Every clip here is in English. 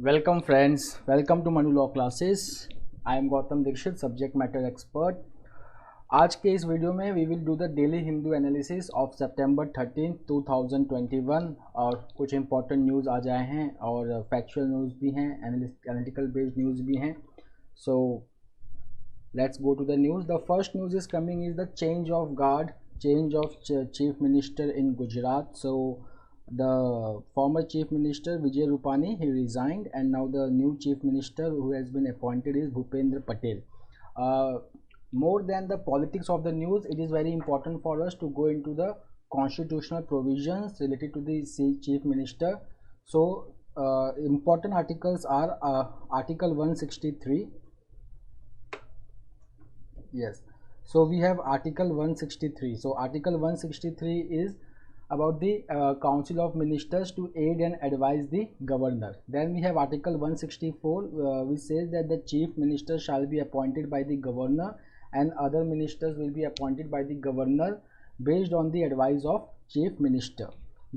Welcome friends, welcome to Manu law classes. I am Gautam Dikshit, subject matter expert. आज के इस video में we will do the daily Hindu analysis of September 13, 2021 और कुछ important news आ जाए हैं और फैक्चुअल न्यूज़ भी हैं, एनालिटिकल बेस्ड न्यूज़ भी हैं। So let's go to the news. The first news is coming is the change of guard, change of chief minister in Gujarat. So the former chief minister Vijay Rupani, he resigned, and now the new chief minister who has been appointed is Bhupendra Patel. More than the politics of the news, it is very important for us to go into the constitutional provisions related to the chief minister. So important articles are article 163. Yes, so we have article 163. So article 163 is about the council of ministers to aid and advise the governor. Then we have article 164 which says that the chief minister shall be appointed by the governor and other ministers will be appointed by the governor based on the advice of chief minister.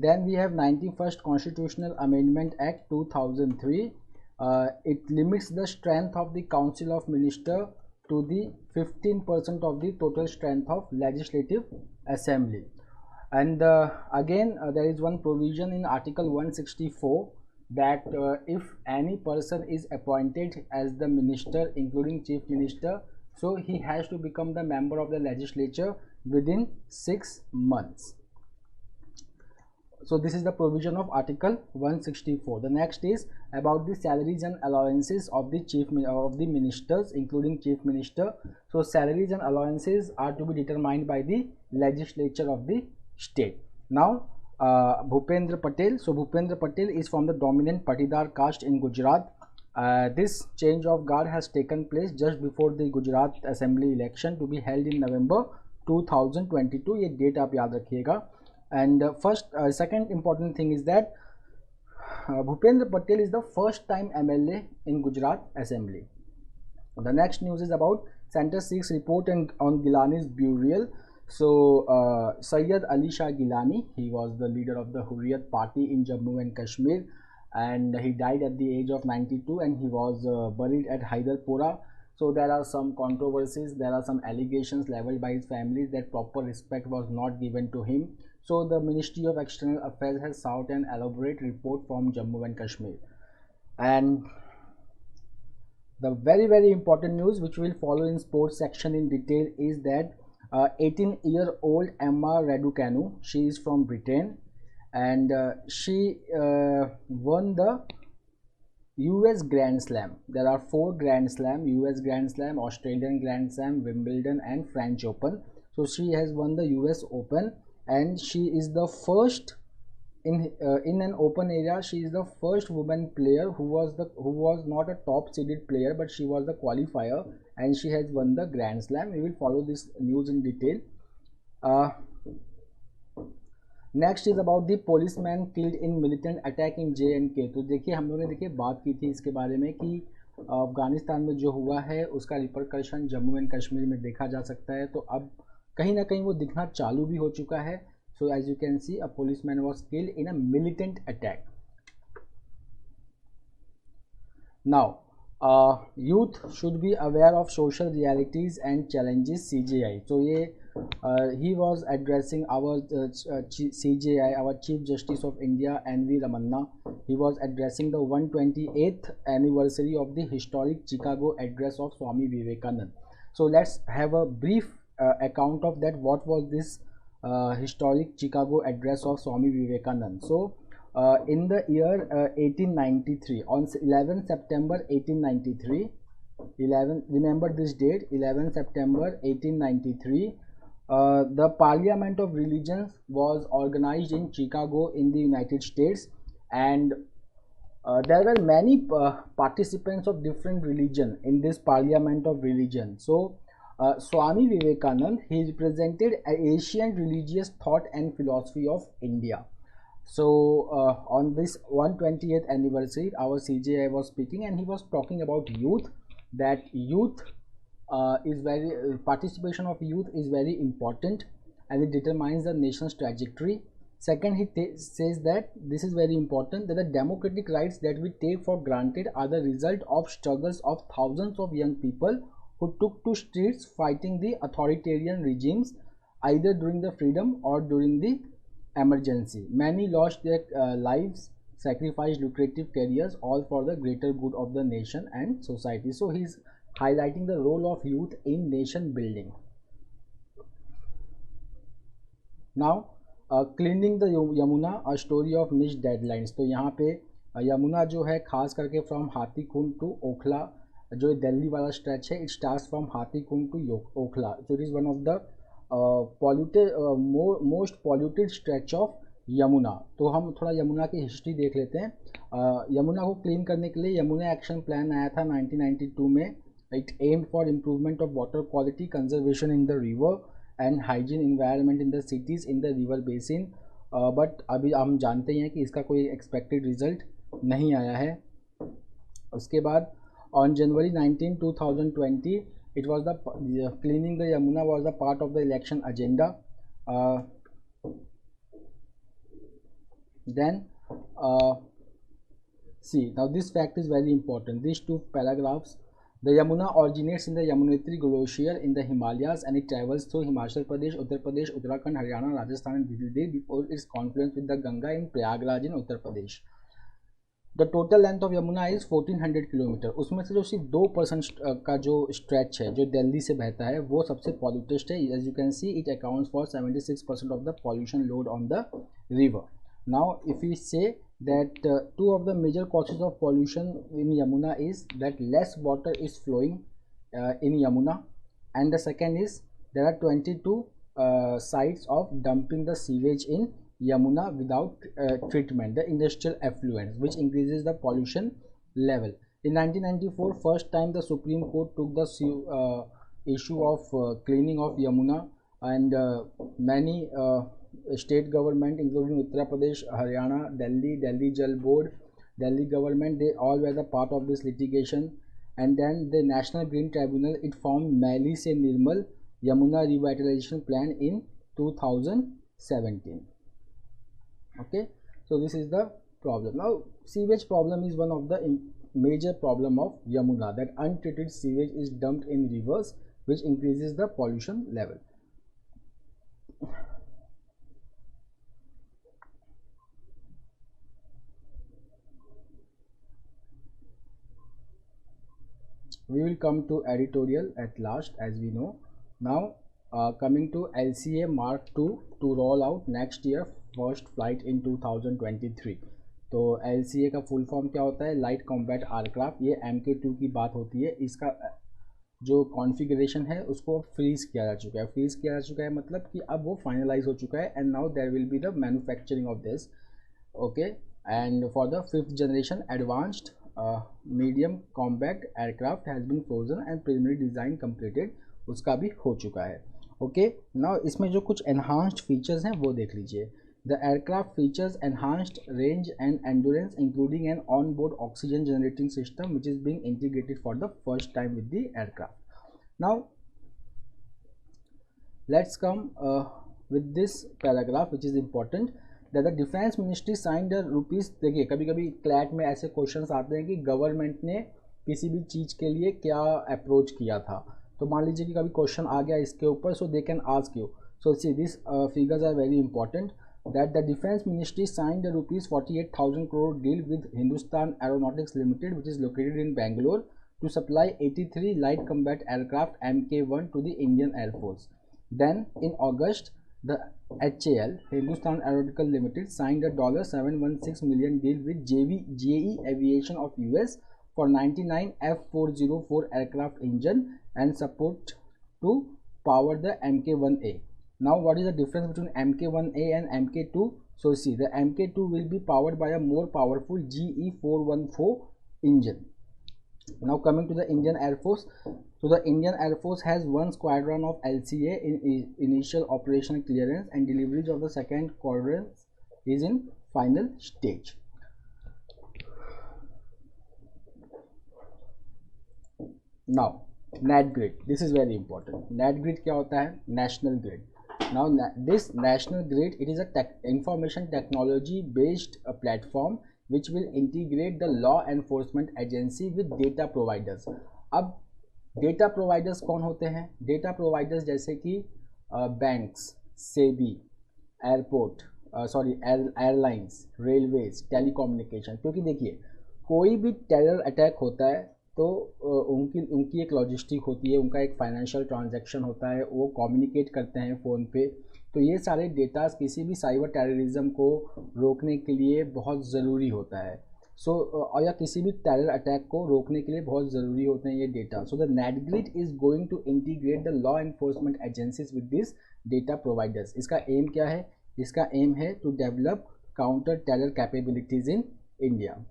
Then we have 91st constitutional amendment act 2003. It limits the strength of the council of minister to the 15% of the total strength of legislative assembly. And again there is one provision in article 164 that if any person is appointed as the minister including chief minister, so he has to become the member of the legislature within 6 months. So this is the provision of article 164. The next is about the salaries and allowances of the ministers including chief minister. So salaries and allowances are to be determined by the legislature of the state. Now Bhupendra Patel. So Bhupendra Patel is from the dominant Patidar caste in Gujarat. This change of guard has taken place just before the Gujarat assembly election to be held in November 2022. ये date आप याद रखिएगा. And second important thing is that Bhupendra Patel is the first time MLA in Gujarat Assembly. The next news is about Center 6 report on Gilani's burial. So Sayyid Ali Shah Gilani, he was the leader of the Hurriyat party in Jammu and Kashmir, and he died at the age of 92 and he was buried at Haidarpura. So there are some controversies, there are some allegations leveled by his family that proper respect was not given to him. So the Ministry of External Affairs has sought an elaborate report from Jammu and Kashmir. And the very important news which will follow in sports section in detail is that 18-year-old Emma Raducanu, she is from Britain, and she won the US Grand Slam. There are 4 Grand Slam: US Grand Slam, Australian Grand Slam, Wimbledon and French Open. So she has won the US Open, and she is the first in an open area. She is the first woman player who was not a top seeded player, but she was the qualifier and she has won the Grand Slam. We will follow this news in detail. Next is about the policeman killed in militant attack in JNK. तो देखिए हम लोगों ने बात की थी इसके बारे में कि अफगानिस्तान में जो हुआ है उसका रिपरकशन जम्मू एंड कश्मीर में देखा जा सकता है, तो अब कहीं ना कहीं वो दिखना चालू भी हो चुका है. So as you can see a policeman was killed in a militant attack. Now youth should be aware of social realities and challenges CJI. So ये he was addressing our CJI, our Chief Justice of India NV Ramanna. He was addressing the 128th anniversary of the historic Chicago address of Swami Vivekanand. So let's have a brief account of that. What was this historic Chicago address of Swami Vivekanand? So in the year 1893, on 11 September 1893, remember this date, 11 September 1893, the Parliament of Religions was organized in Chicago in the United States, and there were many participants of different religion in this Parliament of Religion. So Swami Vivekanand, he represented Asian religious thought and philosophy of India. So on this 128th anniversary, our CJI was speaking and he was talking about youth, that youth participation of youth is very important and it determines the nation's trajectory. Second, he says that this is very important, that the democratic rights that we take for granted are the result of struggles of thousands of young people who took to streets fighting the authoritarian regimes either during the freedom or during the emergency. Many lost their lives, sacrificed lucrative careers, all for the greater good of the nation and society. So he's highlighting the role of youth in nation building. Now cleaning the Yamuna a story of miss deadlines. तो यहाँ पे यमुना जो है खास करके from Hathikund to Okhla, जो दिल्ली वाला stretch है, it starts from Hathikund to Okhla. जो it is one of the polluted most polluted stretch of Yamuna. तो हम थोड़ा यमुना की हिस्ट्री देख लेते हैं. यमुना को क्लीन करने के लिए यमुना एक्शन प्लान आया था 1992 में. It aimed for improvement of water quality, conservation in the river and hygiene environment in the cities in the river basin. But अभी हम जानते हैं कि इसका कोई एक्सपेक्टेड रिजल्ट नहीं आया है. उसके बाद on January 19, 2020 it was the cleaning the Yamuna was the part of the election agenda. Then see, now this fact is very important. These two paragraphs. The Yamuna originates in the Yamunotri glacier in the Himalayas and it travels through Himachal Pradesh, Uttar Pradesh, Uttarakhand, Haryana, Rajasthan and Delhi before its confluence with the Ganga in Prayagraj in Uttar Pradesh. The total length of Yamuna is 1400 kilometre. उसमें से जो सिर्फ 2% का जो stretch है जो दिल्ली से बहता है वो सबसे पॉल्यूटेड है. As you can see it accounts for 76% of the pollution load on the river. Now if we say that two of the major causes of pollution in Yamuna is that less water is flowing in Yamuna, and the second is there are 22 sites of dumping the sewage in Yamuna without treatment, the industrial effluents, which increases the pollution level. In 1994, first time the Supreme Court took the issue of cleaning of Yamuna, and many state government including Uttar Pradesh, Haryana, Delhi Jal Board, Delhi government, they all were the part of this litigation. And then the National Green Tribunal, it formed Maili Se Nirmal Yamuna Revitalization Plan in 2017. Okay, so this is the problem. Now sewage problem is one of the major problem of Yamuna, that untreated sewage is dumped in rivers which increases the pollution level. We will come to editorial at last, as we know. Now coming to LCA Mark II to roll out next year first flight in 2023. तो LCA का full form क्या होता है? Light combat aircraft. ये MK2 की बात होती है. इसका जो कॉन्फ़िगरेशन है उसको फ्रीज किया जा चुका है. फ्रीज किया जा चुका है मतलब कि अब वो फाइनलाइज हो चुका है, and now there will be the manufacturing of this. Okay, and for the 5th generation advanced medium combat aircraft has been frozen and preliminary design completed, उसका भी हो चुका है. ओके, नाउ इसमें जो कुछ एनहांस्ड फीचर्स हैं वो देख लीजिए. The aircraft features enhanced range and endurance including an on board oxygen generating system which is being integrated for the first time with the aircraft. Now let's come with this paragraph which is important, that the defence ministry signed rupees. देखिए कभी कभी CLAT में ऐसे questions आते हैं कि government ने किसी भी चीज़ के लिए क्या अप्रोच किया था. तो मान लीजिए कि कभी क्वेश्चन आ गया इसके ऊपर, so they can ask you. So see this figures are very important, that the defense ministry signed a rupees 48,000 crore deal with Hindustan Aeronautics Limited, which is located in Bangalore, to supply 83 light combat aircraft MK1 to the Indian Air Force. Then in August, the HAL, Hindustan Aeronautical Limited, signed a $716 million deal with JE Aviation of US for 99 F404 aircraft engine and support to power the MK1A. Now what is the difference between MK1A and MK2? So see, the MK2 will be powered by a more powerful GE414 engine. Now coming to the Indian Air Force. So the Indian Air Force has one squadron of LCA in initial operational clearance, and deliveries of the second squadron is in final stage. Now NAT grid, this is very important. NAT grid क्या होता है? National grid. Now this national grid, it is a information technology based platform which will integrate the law enforcement agency with data providers. अब data providers कौन होते हैं? Data providers जैसे कि banks, SEBI, airport, sorry airlines, railways, telecommunication, क्योंकि देखिए कोई भी टेरर अटैक होता है तो उनकी एक लॉजिस्टिक होती है, उनका एक फाइनेंशियल ट्रांजैक्शन होता है, वो कम्युनिकेट करते हैं फ़ोन पे, तो ये सारे डेटास किसी भी साइबर टेररिज्म को रोकने के लिए बहुत ज़रूरी होता है। सो और या किसी भी टेरर अटैक को रोकने के लिए बहुत ज़रूरी होते हैं ये data. So the NATGRID is going to integrate the law enforcement agencies with this data providers. इसका एम क्या है? इसका एम है to develop counter terror capabilities in India.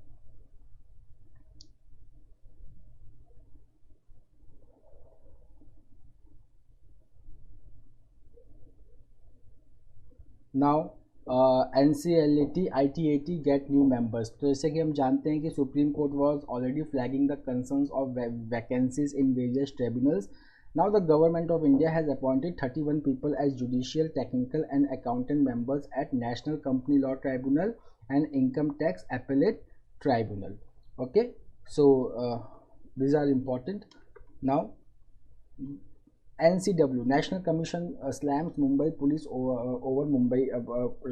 Now NCLAT, ITAT get new members। तो जैसे कि हम जानते हैं कि supreme court was already flagging the concerns of vacancies in various tribunals. Now the government of India has appointed 31 people as judicial, technical and accountant members at National Company Law Tribunal and Income Tax Appellate Tribunal. Okay, so these are important. Now NCW, National Commission slams Mumbai police over Mumbai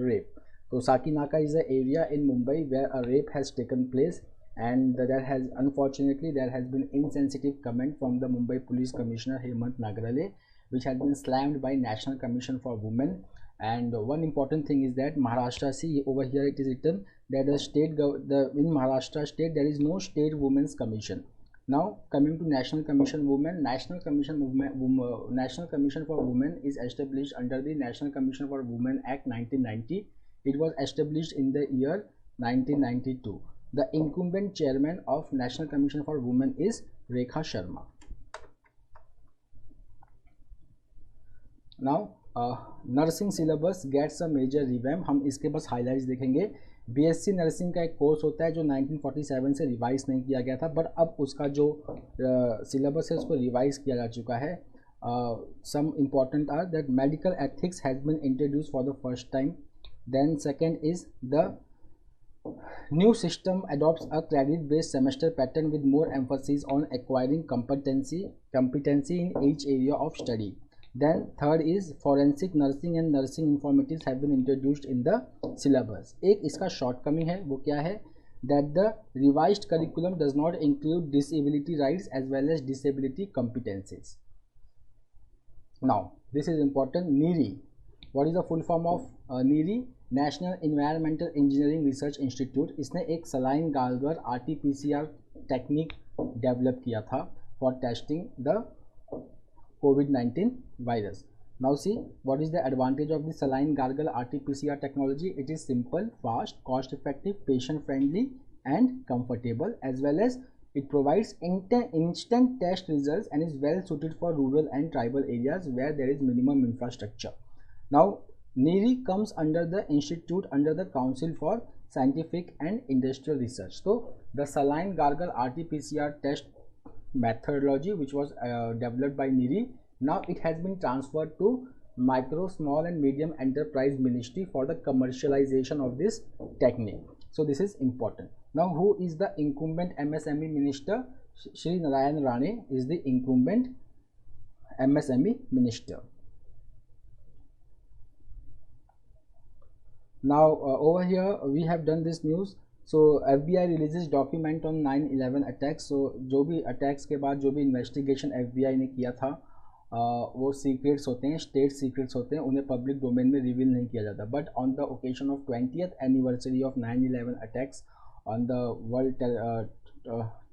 rape. So Sakinaka is an area in Mumbai where a rape has taken place, and there has unfortunately there has been insensitive comment from the Mumbai Police Commissioner Hemant Nagarale, which has been slammed by National Commission for Women. And one important thing is that Maharashtra, see over here it is written that in Maharashtra state there is no state women's commission. Now coming to National Commission Women, National Commission for Women is established under the National Commission for Women Act 1990. It was established in the year 1992. The incumbent chairman of National Commission for Women is Rekha Sharma. Now nursing syllabus gets a major revamp. हम इसके बस highlights देखेंगे। BSc nursing का एक course होता है जो 1947 से रिवाइज नहीं किया गया था, बट अब उसका जो सिलेबस है उसको रिवाइज किया जा चुका है। Some important are that medical ethics has been introduce for the first time. Then second is the new system adopts a credit based semester pattern with more emphasis on acquiring competency in each area of study. Then third is forensic nursing and nursing informatics have been introduced in the syllabus. एक इसका shortcoming है, वो क्या है? That the revised curriculum does not include disability rights as well as disability competencies. Now this is important. NEERI, what is the full form of NEERI? National Environmental Engineering Research Institute. इसने एक saline gargle RT-PCR technique develop किया था for testing the COVID-19 virus. Now see what is the advantage of the saline gargle RT-PCR technology. It is simple, fast, cost effective, patient friendly and comfortable, as well as it provides instant test results and is well suited for rural and tribal areas where there is minimum infrastructure. Now NEERI comes under the institute under the Council for Scientific and Industrial Research. So the saline gargle RT-PCR test methodology which was developed by NEERI, now it has been transferred to Micro, Small and Medium Enterprise Ministry for the commercialization of this technique. So this is important. Now who is the incumbent MSME minister? Shri Narayan Rane is the incumbent MSME minister. Now over here we have done this news. So FBI releases document on 9/11 attacks. So जो भी attacks के बाद जो भी investigation FBI ने किया था वो secrets होते हैं, state secrets होते हैं, उन्हें public domain में reveal नहीं किया जाता. But on the occasion of 20th anniversary of 9/11 attacks on the World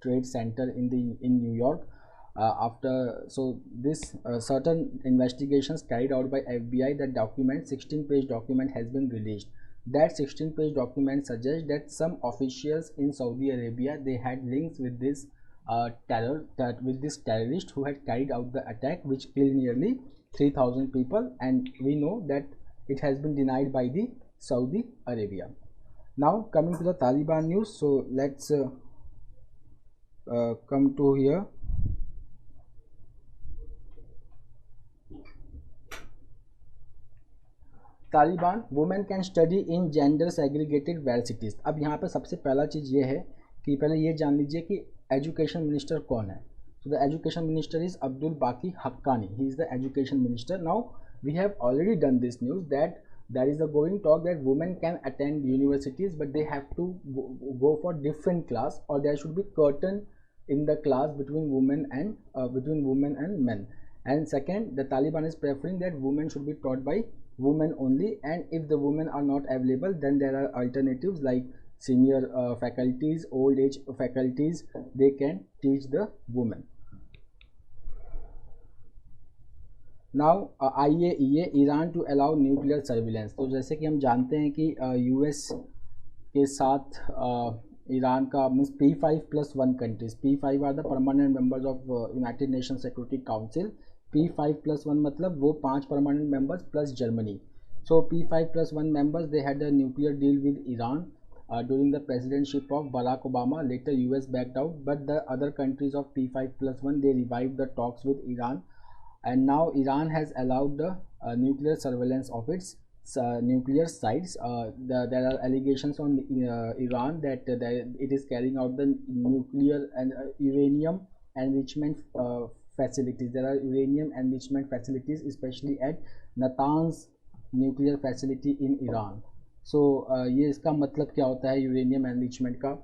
Trade Center in New York, this certain investigations carried out by FBI, that document 16-page document has been released. That 16-page document suggests that some officials in Saudi Arabia, they had links with this terrorist who had carried out the attack which killed nearly 3,000 people, and we know that it has been denied by the Saudi Arabia. Now coming to the Taliban news, so let's come to here. Taliban women can study in gender segregated universities. अब यहाँ पे सबसे पहला चीज़ ये है कि पहले ये जान लीजिए कि एजुकेशन मिनिस्टर कौन है। So the education minister is Abdul Baqi Haqqani. He is the education minister. Now we have already done this news that there is a going talk that women can attend universities, but they have to go for different class, or there should be curtain in the class between women and men. And second, the Taliban is preferring that women should be taught by women only, and if the women are not available, then there are alternatives like senior faculties, old age faculties, they can teach the women. Now IAEA Iran to allow nuclear surveillance. तो जैसे कि हम जानते हैं कि US के साथ Iran का means P5+1 countries, P5 are the permanent members of United Nation Security Council. P5+1 मतलब वो 5 permanent members plus Germany. So P5+1 members they had a nuclear deal with Iran during the presidency of Barack Obama. Later US backed out, but the other countries of P5+1 they revived the talks with Iran. And now Iran has allowed the nuclear surveillance of its nuclear sites. There are allegations on Iran that it is carrying out the nuclear and uranium enrichment facilities. There are uranium enrichment facilities, especially at Natanz nuclear facility in Iran. So ये इसका मतलब क्या होता है uranium enrichment का?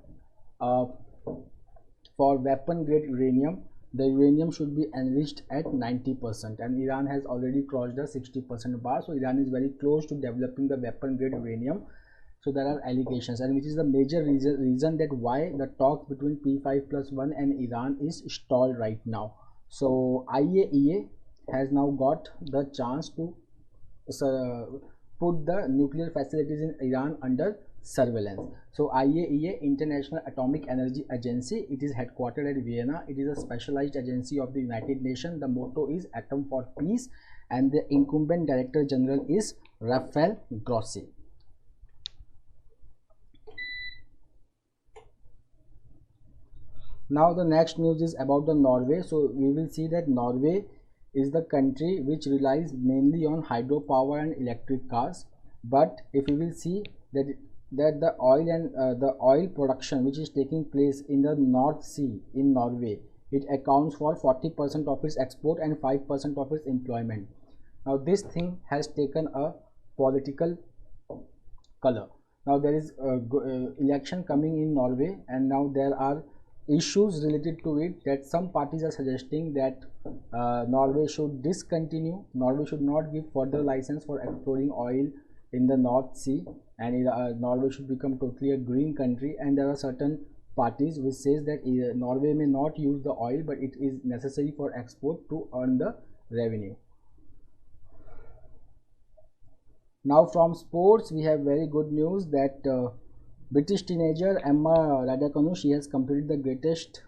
For weapon grade uranium, the uranium should be enriched at 90%, and Iran has already crossed the 60% bar. So Iran is very close to developing the weapon grade uranium. So there are allegations, and which is the major reason that why the talks between P5+1 and Iran is stalled right now. So IAEA has now got the chance to put the nuclear facilities in Iran under surveillance. So IAEA, International Atomic Energy Agency, it is headquartered at Vienna. It is a specialized agency of the United Nations. The motto is Atom for Peace, and the incumbent director general is Rafael Grossi. Now the next news is about the Norway. So we will see that Norway is the country which relies mainly on hydropower and electric cars. But if we will see that the oil and the oil production which is taking place in the North Sea in Norway, it accounts for 40% of its export and 5% of its employment. Now this thing has taken a political color. Now there is election coming in Norway, and now there are issues related to it, that some parties are suggesting that Norway should discontinue, Norway should not give further license for exploring oil in the North Sea, and Norway should become totally a green country. And there are certain parties which says that Norway may not use the oil, but it is necessary for export to earn the revenue. Now from sports, we have very good news that British teenager Emma Raducanu, she has completed the greatest,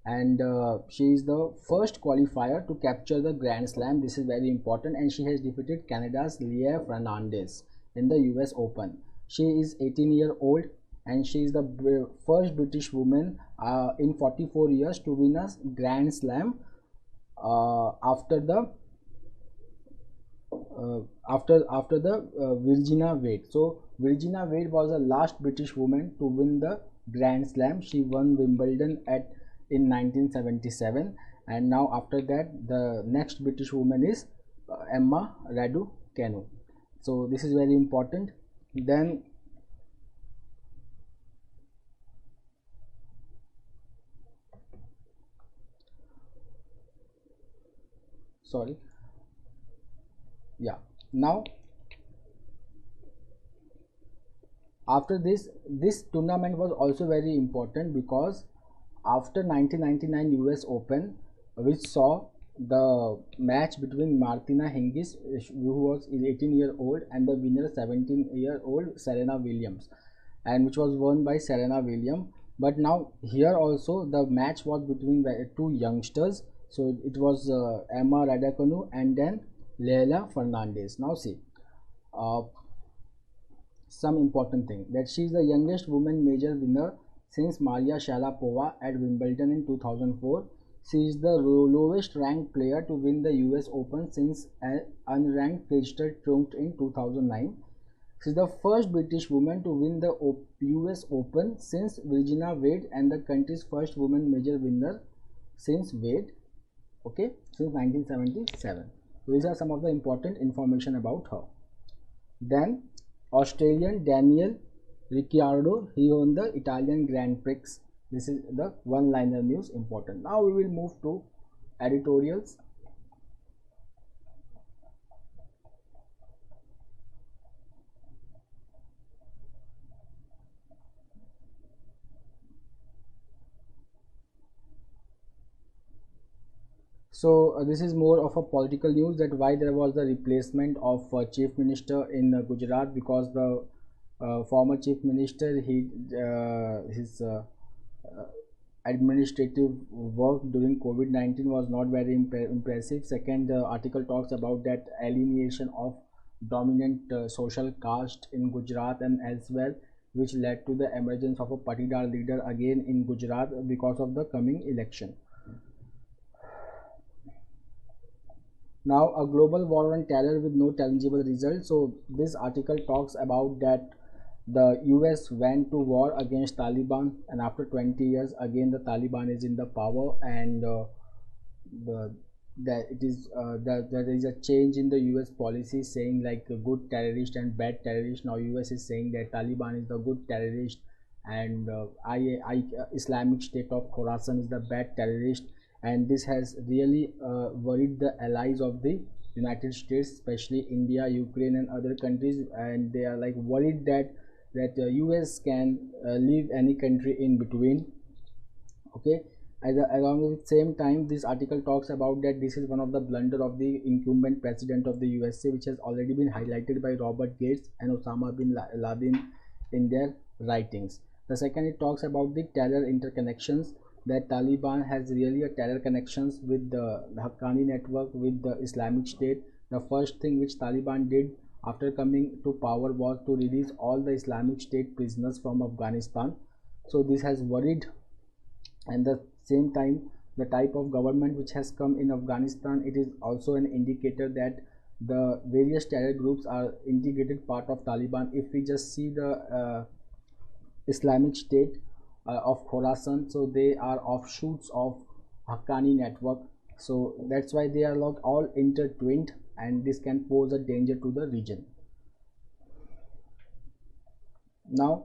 and she is the first qualifier to capture the Grand Slam. This is very important, and she has defeated Canada's Leah Fernandez in the US Open. She is 18-year-old, and she is the first British woman in 44 years to win a Grand Slam after the Virginia Wade. So Virginia Wade was the last British woman to win the Grand Slam. She won Wimbledon in 1977, and now after that the next British woman is Emma Raducanu. So this is very important. Then now after this tournament was also very important, because after 1999 US Open, which saw the match between Martina Hingis, who was 18-year-old, and the winner 17-year-old Serena Williams, and which was won by Serena Williams. But now here also the match was between two youngsters. So it was Emma Raducanu and then Leila Fernandez. Now see some important thing, that she is the youngest woman major winner since Maria Sharapova at Wimbledon in 2004. She is the lowest ranked player to win the US Open since an unranked Clijsters triumphed in 2009. She is the first British woman to win the US Open since Virginia Wade, and the country's first woman major winner since Wade, okay, since 1977. So these are some of the important information about her. Then Australian Daniel Ricciardo, he won the Italian Grand Prix. This is the one-liner news important. Now we will move to editorials. So this is more of a political news, that why there was the replacement of chief minister in Gujarat, because the former chief minister, his administrative work during COVID-19 was not very impressive. Second, the article talks about that alienation of dominant social caste in Gujarat and elsewhere, which led to the emergence of a Patidar leader again in Gujarat because of the coming election. Now, a global war on terror with no tangible result. So this article talks about that the US went to war against Taliban, and after 20 years again the Taliban is in the power, and that there is a change in the US policy, saying like a good terrorist and bad terrorist. Now US is saying that Taliban is the good terrorist, and Islamic State of Khorasan is the bad terrorist, and this has really worried the allies of the United States, especially India, Ukraine, and other countries, and they are like worried that US can leave any country in between. Okay, along with the same time, this article talks about that this is one of the blunder of the incumbent president of the USA, which has already been highlighted by Robert Gates and Osama bin Laden in their writings. The second, it talks about the terror interconnections, that Taliban has really a terror connections with the Haqqani network, with the Islamic State. The first thing which Taliban did after coming to power was to release all the Islamic State prisoners from Afghanistan. So this has worried, and the same time the type of government which has come in Afghanistan, it is also an indicator that the various terror groups are integrated part of Taliban. If we just see the Islamic State of Khorasan, so they are offshoots of Haqqani network, so that's why they are like all intertwined, and this can pose a danger to the region. Now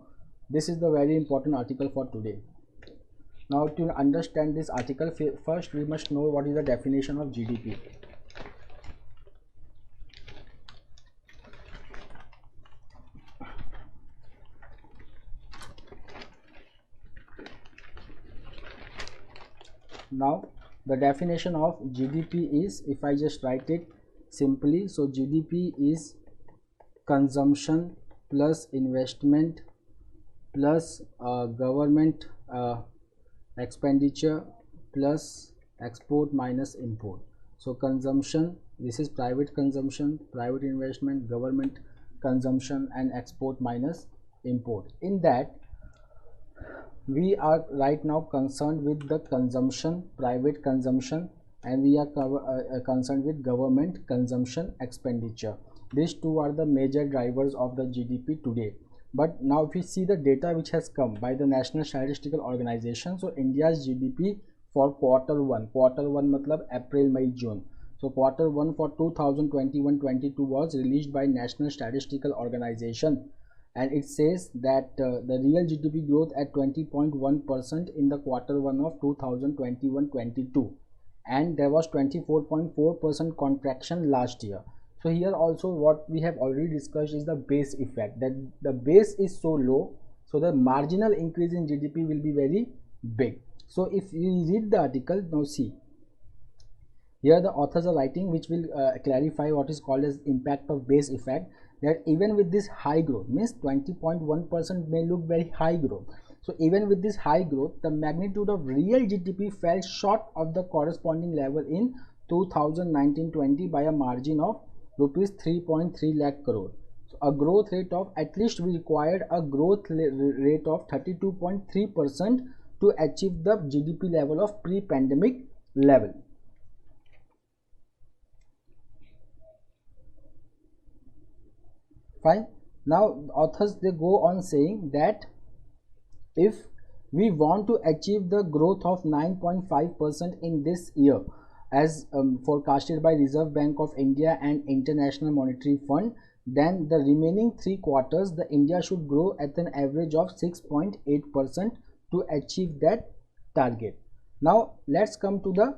this is the very important article for today. Now to understand this article, first we must know what is the definition of GDP. Now the definition of GDP is, if I just write it simply, so GDP is consumption plus investment plus government expenditure plus export minus import. So consumption, this is private consumption, private investment, government consumption, and export minus import. In that, we are right now concerned with the consumption, private consumption, and we are concerned with government consumption expenditure. These two are the major drivers of the GDP today. But now if we see the data which has come by the National Statistical Organization, so India's GDP for quarter one matlab April, May, June. So quarter one for 2021-22 was released by National Statistical Organization, and it says that the real GDP growth at 20.1% in the quarter one of 2021-22, and there was 24.4% contraction last year. So here also what we have already discussed is the base effect, that the base is so low, so the marginal increase in GDP will be very big. So if you read the article, now see, here the authors are writing, which will clarify what is called as impact of base effect, that even with this high growth, means 20.1% may look very high growth. So even with this high growth, the magnitude of real GDP fell short of the corresponding level in 2019-20 by a margin of rupees 3.3 lakh crore. So a growth rate of, at least we required a growth rate of 32.3% to achieve the GDP level of pre-pandemic level. Fine. Now authors they go on saying that if we want to achieve the growth of 9.5% in this year as forecasted by Reserve Bank of India and International Monetary Fund, then the remaining 3 quarters the India should grow at an average of 6.8% to achieve that target. Now let's come to the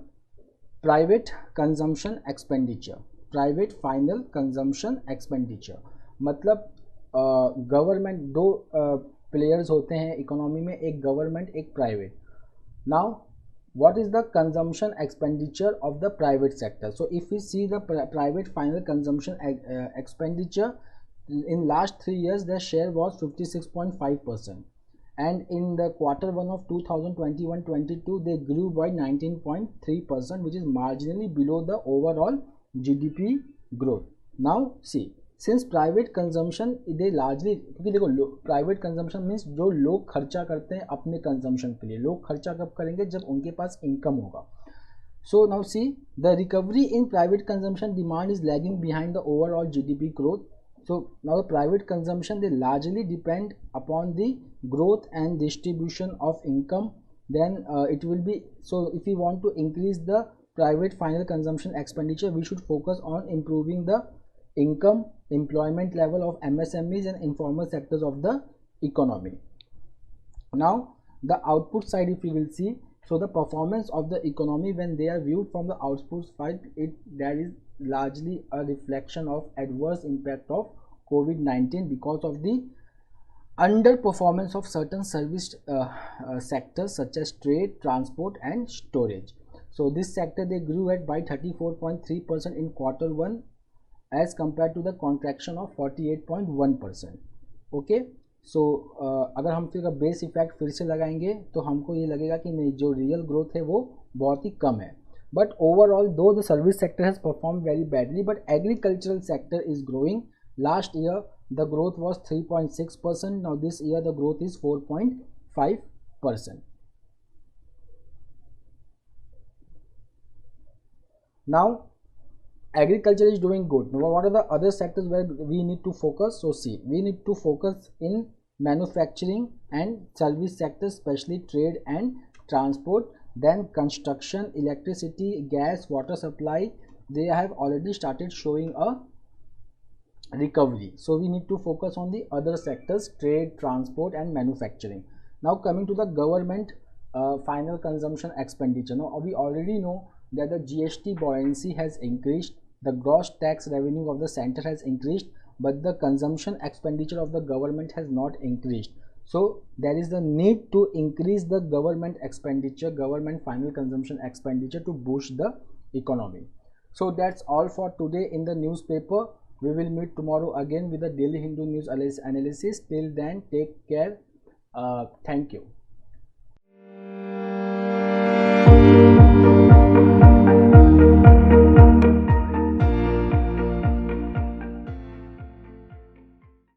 private consumption expenditure. Private final consumption expenditure मतलब government दो players होते हैं economy में, एक government एक private. Now what is the consumption expenditure of the private sector? So if we see the private final consumption expenditure in last 3 years, their share was 56.5%, and in the quarter 1 of 2021-22 they grew by 19.3%, which is marginally below the overall GDP growth. Now see, since private consumption they largely, क्योंकि देखो private consumption means जो लोग खर्चा करते हैं अपने consumption के लिए. लोग खर्चा कब करेंगे? जब उनके पास इनकम होगा. So now see the recovery in private consumption demand is lagging behind the overall GDP growth. So now the private consumption they largely depend upon the growth and distribution of income. Then it will be, so if we want to increase the private final consumption expenditure, we should focus on improving the income, employment level of MSMEs and informal sectors of the economy. Now the output side, if you will see, so the performance of the economy when they are viewed from the output side, that is largely a reflection of adverse impact of COVID-19 because of the underperformance of certain service sectors such as trade, transport and storage. So this sector they grew at by 34.3% in quarter 1 as compared to the contraction of 48.1%. Okay, सो अगर हम फिर base effect फिर से लगाएंगे तो हमको ये लगेगा कि नहीं, जो रियल ग्रोथ है वो बहुत ही कम है. बट ओवरऑल दो the service sector has perform very badly, but agricultural sector is growing. Last year the growth was 3.6%. Now this year the growth is 4.5%. Now agriculture is doing good. Now what are the other sectors where we need to focus? So see, we need to focus in manufacturing and service sectors, especially trade and transport. Then construction, electricity, gas, water supply, they have already started showing a recovery. So we need to focus on the other sectors, trade, transport and manufacturing. Now coming to the government final consumption expenditure. Now we already know that the GST buoyancy has increased, the gross tax revenue of the center has increased, but the consumption expenditure of the government has not increased. So there is the need to increase the government expenditure, government final consumption expenditure, to boost the economy. So that's all for today in the newspaper. We will meet tomorrow again with the Daily Hindu News analysis. Till then, take care. Thank you.